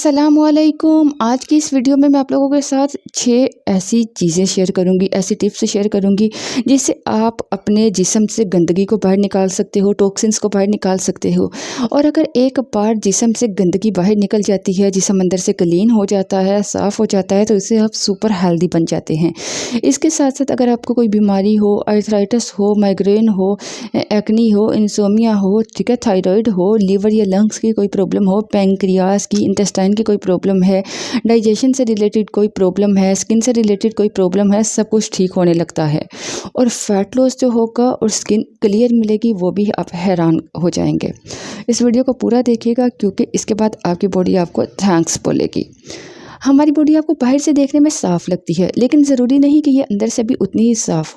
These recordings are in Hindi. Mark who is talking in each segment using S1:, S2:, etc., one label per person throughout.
S1: अस्सलामुअलैकुम। आज की इस वीडियो में मैं आप लोगों के साथ 6 ऐसी चीज़ें शेयर करूंगी, ऐसी टिप्स शेयर करूंगी जिससे आप अपने जिस्म से गंदगी को बाहर निकाल सकते हो, टॉक्सिन्स को बाहर निकाल सकते हो। और अगर एक बार जिस्म से गंदगी बाहर निकल जाती है, जिस्म अंदर से क्लीन हो जाता है, साफ़ हो जाता है, तो इससे आप सुपर हेल्दी बन जाते हैं। इसके साथ साथ अगर आपको कोई बीमारी हो, आर्थराइटिस हो, माइग्रेन हो, एक्नी हो, इंसोमिया हो, ठीक है, थायराइड हो, लीवर या लंग्स की कोई प्रॉब्लम हो, पैंक्रियाज की, इंटेस्टाइन की कोई प्रॉब्लम है, डाइजेशन से रिलेटेड कोई प्रॉब्लम है, स्किन से रिलेटेड कोई प्रॉब्लम है, सब कुछ ठीक होने लगता है। और फैट लॉस जो होगा और स्किन क्लियर मिलेगी, वो भी आप हैरान हो जाएंगे। इस वीडियो को पूरा देखिएगा क्योंकि इसके बाद आपकी बॉडी आपको थैंक्स बोलेगी। हमारी बॉडी आपको बाहर से देखने में साफ़ लगती है, लेकिन ज़रूरी नहीं कि ये अंदर से भी उतनी ही साफ़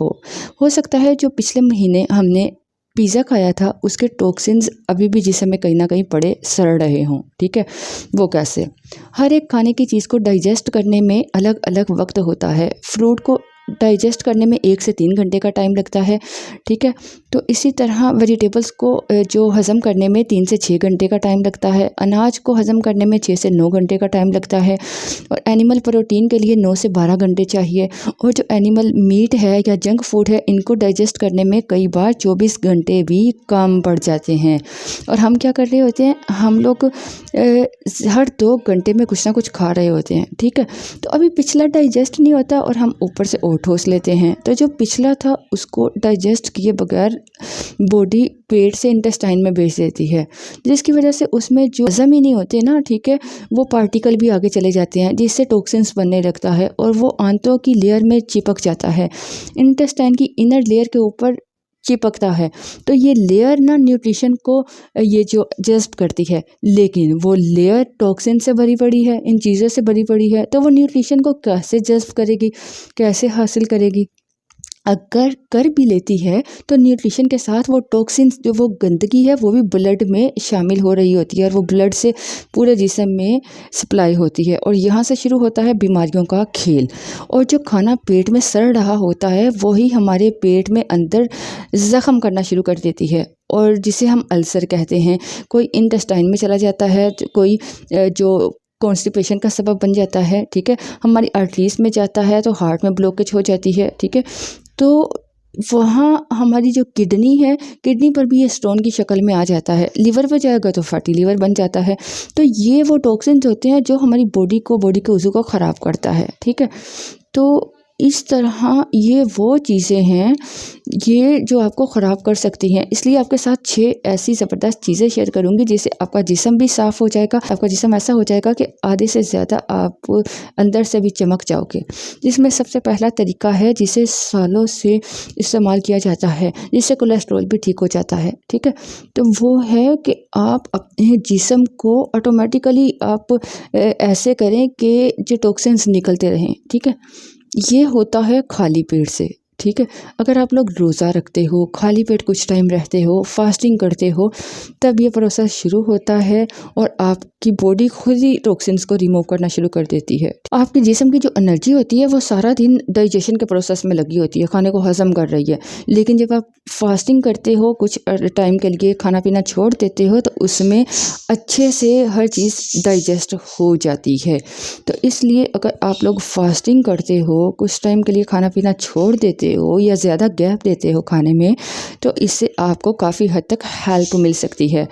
S1: हो सकता है जो पिछले महीने हमने पिज़्ज़ा खाया था उसके टॉक्सिन्स अभी भी जिस्म में कहीं ना कहीं पड़े सड़ रहे हों। ठीक है, वो कैसे? हर एक खाने की चीज़ को डाइजेस्ट करने में अलग अलग वक्त होता है। फ्रूट को डाइजेस्ट करने में 1 से 3 घंटे का टाइम लगता है। ठीक है, तो इसी तरह वेजिटेबल्स को जो हज़म करने में 3 से 6 घंटे का टाइम लगता है। अनाज को हज़म करने में 6 से 9 घंटे का टाइम लगता है। और एनिमल प्रोटीन के लिए 9 से 12 घंटे चाहिए। और जो एनिमल मीट है या जंक फूड है, इनको डाइजेस्ट करने में कई बार 24 घंटे भी कम पड़ जाते हैं। और हम क्या कर रहे होते हैं, हम लोग हर 2 घंटे में कुछ ना कुछ खा रहे होते हैं। ठीक है, तो अभी पिछला डाइजेस्ट नहीं होता और हम ऊपर से और ठोस लेते हैं। तो जो पिछला था उसको डाइजेस्ट किए बगैर बॉडी पेट से इंटेस्टाइन में भेज देती है, जिसकी वजह से उसमें जो हजम ही नहीं होते ना, ठीक है, वो पार्टिकल भी आगे चले जाते हैं, जिससे टॉक्सिन्स बनने लगता है और वो आंतों की लेयर में चिपक जाता है, इंटेस्टाइन की इनर लेयर के ऊपर चिपकता है। तो ये लेयर ना न्यूट्रिशन को ये जो जज़्ब करती है, लेकिन वो लेयर टॉक्सिन से भरी पड़ी है, इन चीज़ों से भरी पड़ी है, तो वो न्यूट्रिशन को कैसे जज़्ब करेगी, कैसे हासिल करेगी? अगर कर भी लेती है तो न्यूट्रिशन के साथ वो टॉक्सिन्स, जो वो गंदगी है, वो भी ब्लड में शामिल हो रही होती है और वो ब्लड से पूरे जिस्म में सप्लाई होती है। और यहाँ से शुरू होता है बीमारियों का खेल। और जो खाना पेट में सड़ रहा होता है वही हमारे पेट में अंदर ज़ख़म करना शुरू कर देती है, और जिसे हम अल्सर कहते हैं। कोई इंटेस्टाइन में चला जाता है, कोई जो कॉन्स्टिपेशन का सबब बन जाता है। ठीक है, हमारी आर्टरीज में जाता है तो हार्ट में ब्लॉकेज हो जाती है। ठीक है, तो वहाँ हमारी जो किडनी है, किडनी पर भी ये स्टोन की शक्ल में आ जाता है। लिवर पर जाएगा तो फैटी लिवर बन जाता है। तो ये वो टॉक्सिन्स होते हैं जो हमारी बॉडी के उज़ू को ख़राब करता है। ठीक है, तो इस तरह ये वो चीज़ें हैं ये जो आपको ख़राब कर सकती हैं। इसलिए आपके साथ 6 ऐसी ज़बरदस्त चीज़ें शेयर करूँगी जिससे आपका जिस्म भी साफ़ हो जाएगा, आपका जिस्म ऐसा हो जाएगा कि आधे से ज़्यादा आप अंदर से भी चमक जाओगे। जिसमें सबसे पहला तरीका है जिसे सालों से इस्तेमाल किया जाता है, जिससे कोलेस्ट्रॉल भी ठीक हो जाता है। ठीक है, तो वो है कि आप अपने जिस्म को ऑटोमेटिकली आप ऐसे करें कि जो टॉक्सिन्स निकलते रहें। ठीक है, ये होता है खाली पेट से। ठीक है, अगर आप लोग रोज़ा रखते हो, खाली पेट कुछ टाइम रहते हो, फास्टिंग करते हो, तब ये प्रोसेस शुरू होता है और आपकी बॉडी खुद ही टॉक्सिन्स को रिमूव करना शुरू कर देती है। आपके जिस्म की जो एनर्जी होती है वो सारा दिन डाइजेशन के प्रोसेस में लगी होती है, खाने को हज़म कर रही है। लेकिन जब आप फास्टिंग करते हो, कुछ टाइम के लिए खाना पीना छोड़ देते हो, तो उसमें अच्छे से हर चीज़ डाइजेस्ट हो जाती है। तो इसलिए अगर आप लोग फास्टिंग करते हो, कुछ टाइम के लिए खाना पीना छोड़ देते हो या ज़्यादा गैप देते हो खाने में, तो इससे आपको काफ़ी हद तक हेल्प मिल सकती है।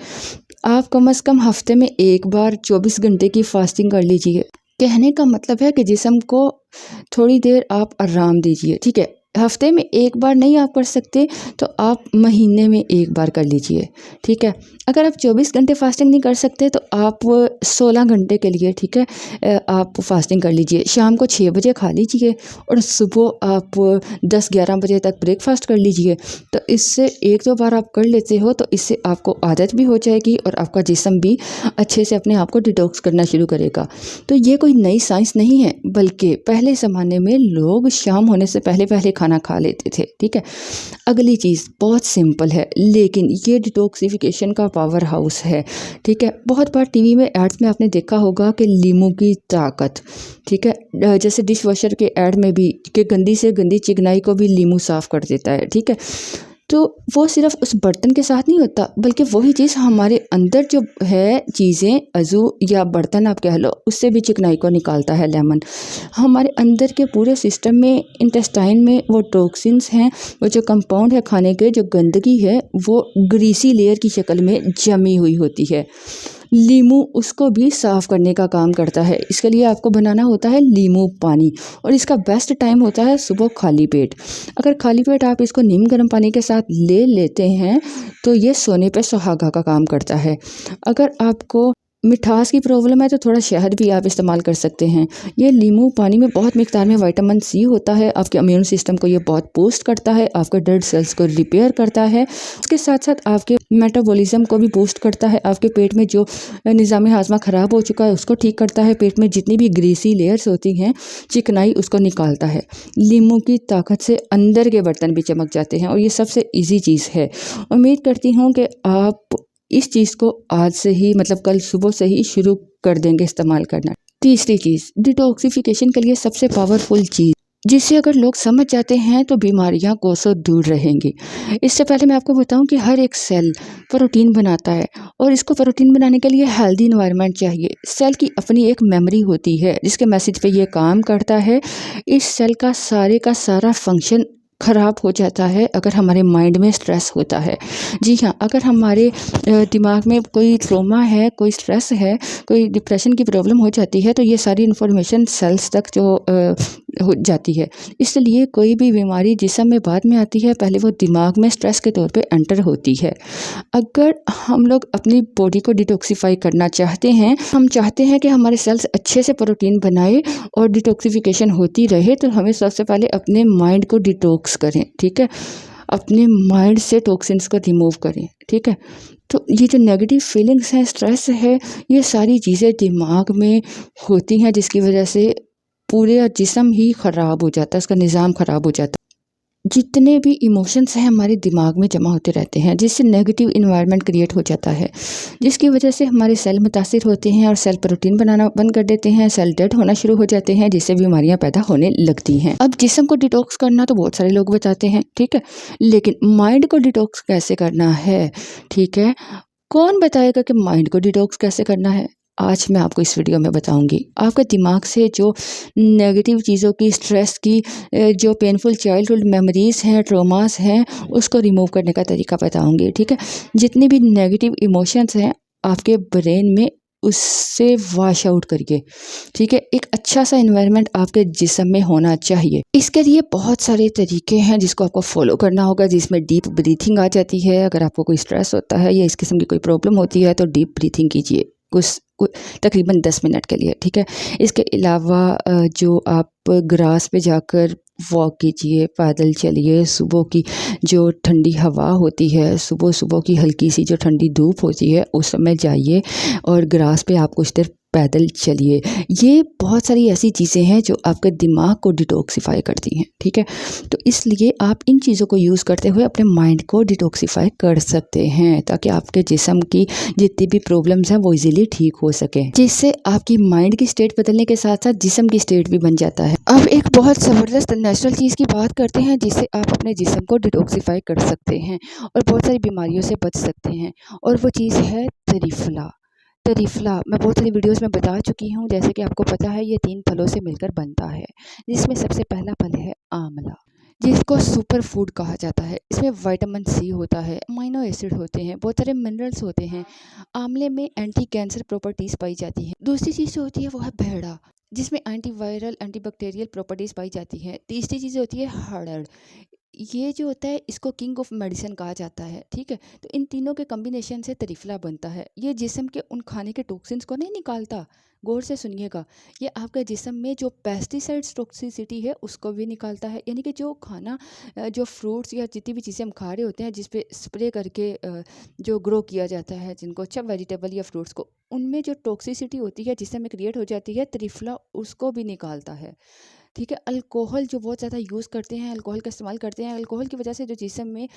S1: आप कम से कम हफ्ते में 1 बार 24 घंटे की फास्टिंग कर लीजिए। कहने का मतलब है कि जिस्म को थोड़ी देर आप आराम दीजिए। ठीक है, हफ्ते में 1 बार नहीं आप कर सकते तो आप महीने में 1 बार कर लीजिए। ठीक है, अगर आप 24 घंटे फास्टिंग नहीं कर सकते तो आप 16 घंटे के लिए, ठीक है, आप फास्टिंग कर लीजिए। शाम को 6 बजे खा लीजिए और सुबह आप 10-11 बजे तक ब्रेकफास्ट कर लीजिए। तो इससे 1-2 बार आप कर लेते हो तो इससे आपको आदत भी हो जाएगी और आपका जिस्म भी अच्छे से अपने आप को डिटॉक्स करना शुरू करेगा। तो ये कोई नई साइंस नहीं है, बल्कि पहले ज़माने में लोग शाम होने से पहले खाना खा लेते थे। ठीक है, अगली चीज़ बहुत सिंपल है, लेकिन ये डिटॉक्सिफिकेशन का पावर हाउस है। ठीक है, बहुत बार टीवी में एड्स में आपने देखा होगा कि लीमू की ताकत। ठीक है, जैसे डिश वॉशर के एड में भी कि गंदी से गंदी चिकनाई को भी लीमू साफ़ कर देता है। ठीक है, तो वो सिर्फ उस बर्तन के साथ नहीं होता, बल्कि वही चीज़ हमारे अंदर जो है चीज़ें, अज़ू या बर्तन आप कह लो, उससे भी चिकनाई को निकालता है लेमन। हमारे अंदर के पूरे सिस्टम में, इंटेस्टाइन में वो टॉक्सिन्स हैं, वो जो कंपाउंड है खाने के, जो गंदगी है वो ग्रीसी लेयर की शक्ल में जमी हुई होती है। लीमू उसको भी साफ़ करने का काम करता है। इसके लिए आपको बनाना होता है लीमू पानी, और इसका बेस्ट टाइम होता है सुबह खाली पेट। अगर खाली पेट आप इसको नीम गर्म पानी के साथ ले लेते हैं तो ये सोने पे सुहागा का काम करता है। अगर आपको मिठास की प्रॉब्लम है तो थोड़ा शहद भी आप इस्तेमाल कर सकते हैं। ये नींबू पानी में बहुत मिक़दार में विटामिन सी होता है, आपके इम्यून सिस्टम को ये बहुत बूस्ट करता है, आपके डेड सेल्स को रिपेयर करता है। उसके साथ साथ आपके मेटाबॉलिज्म को भी बूस्ट करता है, आपके पेट में जो निज़ाम हाज़मा ख़राब हो चुका है उसको ठीक करता है, पेट में जितनी भी ग्रीसी लेयर्स होती हैं, चिकनाई, उसको निकालता है। नींबू की ताकत से अंदर के बर्तन भी चमक जाते हैं, और ये सबसे ईजी चीज़ है। उम्मीद करती हूँ कि आप इस चीज़ को आज से ही, मतलब कल सुबह से ही शुरू कर देंगे इस्तेमाल करना। तीसरी चीज़, डिटॉक्सिफिकेशन के लिए सबसे पावरफुल चीज़, जिसे अगर लोग समझ जाते हैं तो बीमारियां कोसों दूर रहेंगी। इससे पहले मैं आपको बताऊं कि हर एक सेल प्रोटीन बनाता है, और इसको प्रोटीन बनाने के लिए हेल्दी इन्वायरमेंट चाहिए। सेल की अपनी एक मेमोरी होती है जिसके मैसेज पे ये काम करता है। इस सेल का सारा फंक्शन ख़राब हो जाता है अगर हमारे माइंड में स्ट्रेस होता है। जी हाँ, अगर हमारे दिमाग में कोई ट्रॉमा है, कोई स्ट्रेस है, कोई डिप्रेशन की प्रॉब्लम हो जाती है, तो ये सारी इन्फॉर्मेशन सेल्स तक जो हो जाती है। इसलिए कोई भी बीमारी जिस्म में बाद में आती है, पहले वो दिमाग में स्ट्रेस के तौर पे एंटर होती है। अगर हम लोग अपनी बॉडी को डिटॉक्सिफाई करना चाहते हैं, हम चाहते हैं कि हमारे सेल्स अच्छे से प्रोटीन बनाए और डिटॉक्सिफिकेशन होती रहे, तो हमें सबसे पहले अपने माइंड को डिटॉक्स करें, ठीक है। अपने माइंड से टॉक्सिन्स को रिमूव करें, ठीक है। तो ये जो नेगेटिव फीलिंग्स हैं, स्ट्रेस है, ये सारी चीज़ें दिमाग में होती हैं, जिसकी वजह से पूरे जिस्म ही ख़राब हो जाता है, उसका निज़ाम ख़राब हो जाता है। जितने भी इमोशंस हैं हमारे दिमाग में जमा होते रहते हैं, जिससे नेगेटिव इन्वायरमेंट क्रिएट हो जाता है, जिसकी वजह से हमारे सेल मुतासिर होते हैं और सेल प्रोटीन बनाना बंद कर देते हैं, सेल डेड होना शुरू हो जाते हैं, जिससे बीमारियां पैदा होने लगती हैं। अब जिस्म को डिटॉक्स करना तो बहुत सारे लोग बताते हैं, ठीक है, लेकिन माइंड को डिटॉक्स कैसे करना है, ठीक है, कौन बताएगा कि माइंड को डिटॉक्स कैसे करना है? आज मैं आपको इस वीडियो में बताऊंगी। आपके दिमाग से जो नेगेटिव चीज़ों की, स्ट्रेस की, जो पेनफुल चाइल्डहुड मेमोरीज़ हैं, ट्रॉमास हैं, उसको रिमूव करने का तरीका बताऊंगी, ठीक है। जितनी भी नेगेटिव इमोशंस हैं आपके ब्रेन में, उससे वॉश आउट करिए, ठीक है। एक अच्छा सा इन्वायरमेंट आपके जिस्म में होना चाहिए। इसके लिए बहुत सारे तरीके हैं जिसको आपको फॉलो करना होगा, जिसमें डीप ब्रीथिंग आ जाती है। अगर आपको कोई स्ट्रेस होता है या इस किस्म की कोई प्रॉब्लम होती है तो डीप ब्रीथिंग कीजिए तकरीबन 10 मिनट के लिए, ठीक है। इसके अलावा जो आप ग्रास पे जाकर वॉक कीजिए, पैदल चलिए, सुबह की जो ठंडी हवा होती है, सुबह सुबह की हल्की सी जो ठंडी धूप होती है, उस समय जाइए और ग्रास पे आप कुछ देर पैदल चलिए। ये बहुत सारी ऐसी चीज़ें हैं जो आपके दिमाग को डिटॉक्सिफाई करती हैं, ठीक है। तो इसलिए आप इन चीज़ों को यूज़ करते हुए अपने माइंड को डिटॉक्सिफाई कर सकते हैं, ताकि आपके जिस्म की जितनी भी प्रॉब्लम्स हैं वो इजीली ठीक हो सके, जिससे आपकी माइंड की स्टेट बदलने के साथ साथ जिस्म की स्टेट भी बन जाता है। अब एक बहुत ज़बरदस्त नेचुरल चीज़ की बात करते हैं जिससे आप अपने जिस्म को डिटॉक्सिफाई कर सकते हैं और बहुत सारी बीमारियों से बच सकते हैं, और वो चीज़ है त्रिफला। त्रिफला मैं बहुत सारी वीडियोस में बता चुकी हूँ। जैसे कि आपको पता है, ये 3 फलों से मिलकर बनता है, जिसमें सबसे पहला फल है आंवला, जिसको सुपर फूड कहा जाता है। इसमें विटामिन सी होता है, अमीनो एसिड होते हैं, बहुत सारे मिनरल्स होते हैं। आंवले में एंटी कैंसर प्रॉपर्टीज़ पाई जाती हैं। दूसरी चीज़ जो होती है वो है भेड़ा, जिसमें एंटीवायरल, एंटीबैक्टीरियल प्रॉपर्टीज़ पाई जाती हैं। तीसरी चीज़ होती है हरड़, ये जो होता है इसको किंग ऑफ मेडिसिन कहा जाता है, ठीक है। तो इन तीनों के कॉम्बिनेशन से त्रिफला बनता है। ये जिस्म के उन खाने के टॉक्सिन्स को नहीं निकालता, गौर से सुनिएगा, ये आपके जिस्म में जो पेस्टिसाइड्स टॉक्सिसिटी है उसको भी निकालता है। यानी कि जो खाना, जो फ्रूट्स या जितनी भी चीज़ें हम खा रहे होते हैं जिस पे स्प्रे करके जो ग्रो किया जाता है, जिनको अच्छा वेजिटेबल या फ्रूट्स को, उनमें जो टॉक्सिसिटी होती है जिससे में क्रिएट हो जाती है, त्रिफला उसको भी निकालता है। ठीक है। अल्कोहल जो बहुत ज़्यादा यूज़ करते हैं, अल्कोहल का इस्तेमाल करते हैं, अल्कोहल की वजह से जो जिस्म में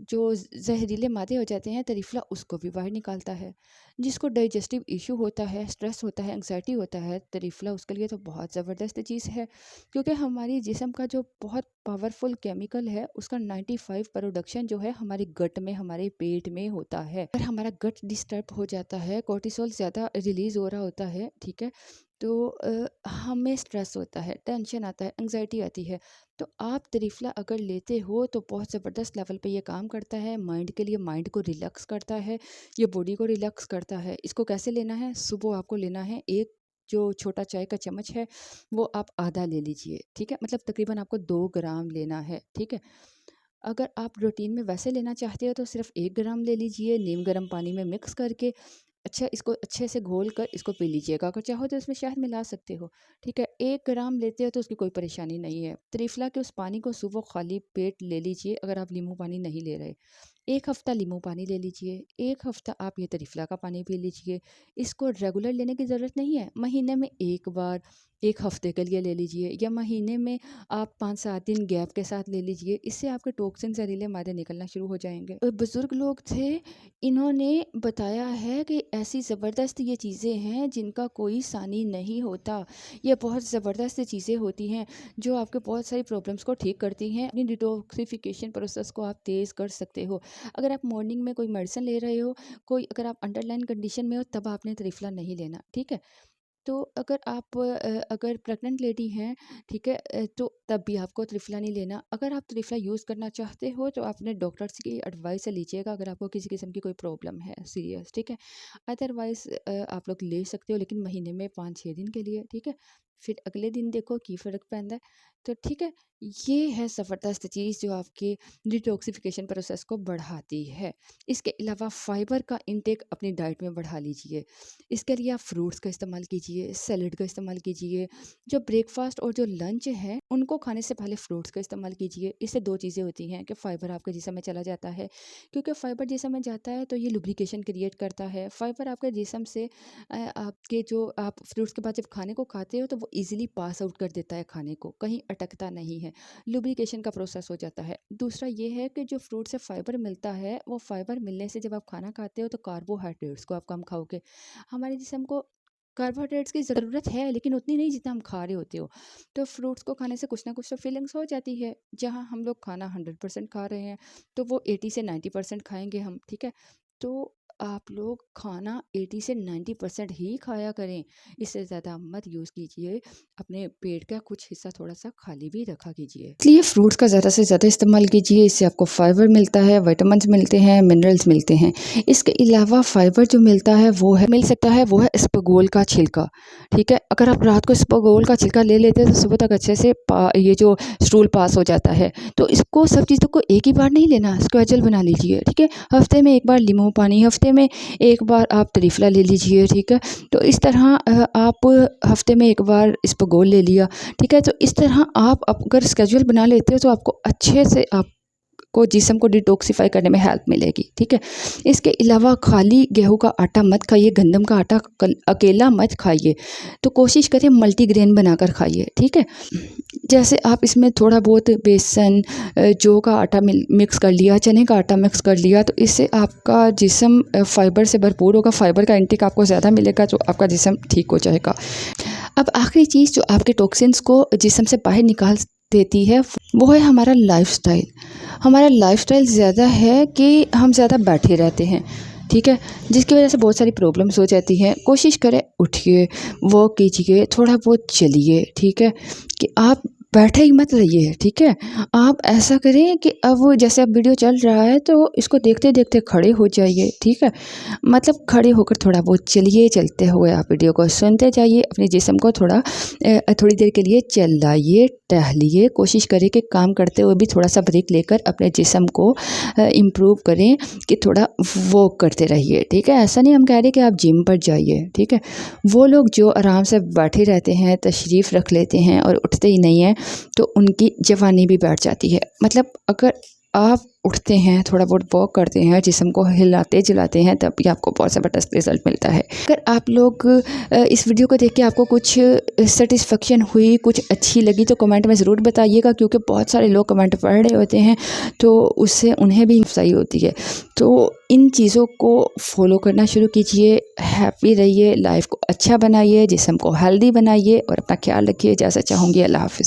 S1: जो जहरीले मादे हो जाते हैं, तरीफ़ला उसको भी बाहर निकालता है। जिसको डाइजेस्टिव इशू होता है, स्ट्रेस होता है, एंग्जायटी होता है, तरीफ़ला उसके लिए तो बहुत ज़बरदस्त चीज़ है, क्योंकि हमारी जिस्म का जो बहुत पावरफुल केमिकल है, उसका 95 प्रोडक्शन जो है हमारे गट में, हमारे पेट में होता है। अगर हमारा गट डिस्टर्ब हो जाता है, कोर्टिसोल ज़्यादा रिलीज़ हो रहा होता है, ठीक है, तो हमें स्ट्रेस होता है, टेंशन आता है, एंग्जायटी आती है। तो आप तरीफ़ला अगर लेते हो तो बहुत ज़बरदस्त लेवल पे ये काम करता है माइंड के लिए, माइंड को रिलैक्स करता है, ये बॉडी को रिलैक्स करता है। इसको कैसे लेना है? सुबह आपको लेना है, एक जो छोटा चाय का चम्मच है वो आप आधा ले लीजिए, ठीक है, मतलब तकरीबन आपको 2 ग्राम लेना है, ठीक है। अगर आप रूटीन में वैसे लेना चाहते हो तो सिर्फ 1 ग्राम ले लीजिए, नीम गर्म पानी में मिक्स करके अच्छा इसको अच्छे से घोल कर इसको पी लीजिएगा। अगर चाहो तो इसमें शहद मिला सकते हो, ठीक है। 1 ग्राम लेते हो तो उसकी कोई परेशानी नहीं है। त्रिफला के उस पानी को सुबह खाली पेट ले लीजिए, अगर आप नींबू पानी नहीं ले रहे। 1 हफ़्ता नींबू पानी ले लीजिए, 1 हफ़्ता आप ये त्रिफला का पानी पी लीजिए। इसको रेगुलर लेने की ज़रूरत नहीं है, महीने में 1 बार 1 हफ़्ते के लिए ले लीजिए, या महीने में आप 5-7 दिन गैप के साथ ले लीजिए। इससे आपके टॉक्सिन जहरीले मादे निकलना शुरू हो जाएंगे। बुज़ुर्ग लोग थे, इन्होंने बताया है कि ऐसी ज़बरदस्त ये चीज़ें हैं जिनका कोई सानी नहीं होता। ये बहुत ज़बरदस्त चीज़ें होती हैं जो आपके बहुत सारी प्रॉब्लम्स को ठीक करती हैं। अपनी डिटॉक्सिफिकेशन प्रोसेस को आप तेज़ कर सकते हो। अगर आप मॉर्निंग में कोई मेडिसिन ले रहे हो, कोई अगर आप अंडरलाइन कंडीशन में हो, तब आपने त्रिफला नहीं लेना, ठीक है। तो अगर आप अगर प्रेग्नेंट लेडी हैं, ठीक है, तो तब भी आपको त्रिफला नहीं लेना। अगर आप त्रिफला यूज़ करना चाहते हो तो अपने डॉक्टर्स की एडवाइस से लीजिएगा, अगर आपको किसी किस्म की कोई प्रॉब्लम है सीरियस, ठीक है। अदरवाइज़ आप लोग ले सकते हो, लेकिन महीने में 5-6 दिन के लिए, ठीक है। फिर अगले दिन देखो की फ़र्क पैंदा है। तो ठीक है, ये है ज़बरदस्त चीज़ जो आपके डिटॉक्सिफिकेशन प्रोसेस को बढ़ाती है। इसके अलावा फ़ाइबर का इंटेक अपनी डाइट में बढ़ा लीजिए। इसके लिए आप फ्रूट्स का इस्तेमाल कीजिए, सैलेड का इस्तेमाल कीजिए। जो ब्रेकफ़ास्ट और जो लंच है, उनको खाने से पहले फ्रूट्स का इस्तेमाल कीजिए। इससे 2 चीज़ें होती हैं कि फ़ाइबर आपके जिस्म में चला जाता है, क्योंकि फ़ाइबर जिस्म में जाता है तो ये लुब्रिकेशन क्रिएट करता है। फ़ाइबर आपके जिस्म से आपके जो आप फ्रूट्स के बाद जब खाने को खाते हो तो वो ईज़िली पास आउट कर देता है खाने को, कहीं अटकता नहीं है, लुब्रिकेशन का प्रोसेस हो जाता है। दूसरा ये है कि जो फ्रूट से फ़ाइबर मिलता है, वो फ़ाइबर मिलने से जब आप खाना खाते हो तो कार्बोहाइड्रेट्स को आप कम खाओगे। हमारे जिस्म को कार्बोहाइड्रेट्स की ज़रूरत है, लेकिन उतनी नहीं जितना हम खा रहे होते हो। तो फ्रूट्स को खाने से कुछ ना कुछ तो फीलिंग्स हो जाती है। जहाँ हम लोग खाना 100% खा रहे हैं, तो वो 80 से 90% खाएंगे हम, ठीक है। तो आप लोग खाना 80 से 90% ही खाया करें, इससे ज़्यादा मत यूज़ कीजिए। अपने पेट का कुछ हिस्सा थोड़ा सा खाली भी रखा कीजिए। इसलिए फ्रूट्स का ज़्यादा से ज़्यादा इस्तेमाल कीजिए, इससे आपको फाइबर मिलता है, विटामिन्स मिलते हैं, मिनरल्स मिलते हैं। इसके अलावा फाइबर जो मिलता है वो है मिल सकता है वो है इसबगोल का छिलका, ठीक है। अगर आप रात को इसबगोल का छिलका ले लेते हैं तो सुबह तक अच्छे से ये जो स्टूल पास हो जाता है। तो इसको सब चीज़ों को एक ही बार नहीं लेना, स्क्वेजल बना लीजिए, ठीक है। हफ्ते में 1 बार नींबू पानी, हफ्ते में 1 बार आप त्रिफला ले लीजिए, ठीक है। तो इस तरह आप हफ्ते में 1 बार इसबगोल ले लिया, ठीक है। तो इस तरह आप अगर स्केड्यूल बना लेते हो तो आपको अच्छे से को जिस्म को डिटॉक्सिफाई करने में हेल्प मिलेगी, ठीक है। इसके अलावा खाली गेहूं का आटा मत खाइए, गंदम का आटा अकेला मत खाइए। तो कोशिश करें मल्टीग्रेन बनाकर खाइए, ठीक है। जैसे आप इसमें थोड़ा बहुत बेसन, जौ का आटा मिक्स कर लिया, चने का आटा मिक्स कर लिया, तो इससे आपका जिस्म फाइबर से भरपूर होगा। फाइबर का इंटेक आपको ज़्यादा मिलेगा, तो आपका जिस्म ठीक हो जाएगा। अब आखिरी चीज़ जो आपके टॉक्सिन्स को जिस्म से बाहर निकाल देती है वो है हमारा लाइफस्टाइल। हमारा लाइफस्टाइल ज़्यादा है कि हम ज़्यादा बैठे रहते हैं, ठीक है, जिसकी वजह से बहुत सारी प्रॉब्लम्स हो जाती हैं। कोशिश करें उठिए, वॉक कीजिए, थोड़ा बहुत चलिए, ठीक है, कि आप बैठे ही मत रहिए, ठीक है। आप ऐसा करें कि अब जैसे अब वीडियो चल रहा है तो इसको देखते देखते खड़े हो जाइए, ठीक है। मतलब खड़े होकर थोड़ा बहुत चलिए, चलते हुए आप वीडियो को सुनते जाइए, अपने जिस्म को थोड़ी देर के लिए चलाइए, टहलिए। कोशिश करें कि काम करते हुए भी थोड़ा सा ब्रेक लेकर अपने जिस्म को इम्प्रूव करें, कि थोड़ा वॉक करते रहिए, ठीक है। ऐसा नहीं हम कह रहे कि आप जिम पर जाइए, ठीक है। वो लोग जो आराम से बैठे रहते हैं, तशरीफ़ रख लेते हैं और उठते ही नहीं हैं, तो उनकी जवानी भी बैठ जाती है। मतलब अगर आप उठते हैं, थोड़ा बहुत वॉक करते हैं, जिस्म को हिलाते जुलाते हैं, तब भी आपको बहुत ज़बरदस्त रिज़ल्ट मिलता है। अगर आप लोग इस वीडियो को देख के आपको कुछ सेटिस्फेक्शन हुई, कुछ अच्छी लगी, तो कमेंट में ज़रूर बताइएगा, क्योंकि बहुत सारे लोग कमेंट पढ़ रहे होते हैं तो उससे उन्हें भी अफसाई होती है। तो इन चीज़ों को फॉलो करना शुरू कीजिए, हैप्पी रहिए, लाइफ को अच्छा बनाइए, जिस्म को हेल्दी बनाइए और अपना ख्याल रखिए। जैसा चाहूँगी। अल्लाह हाफ़िज़।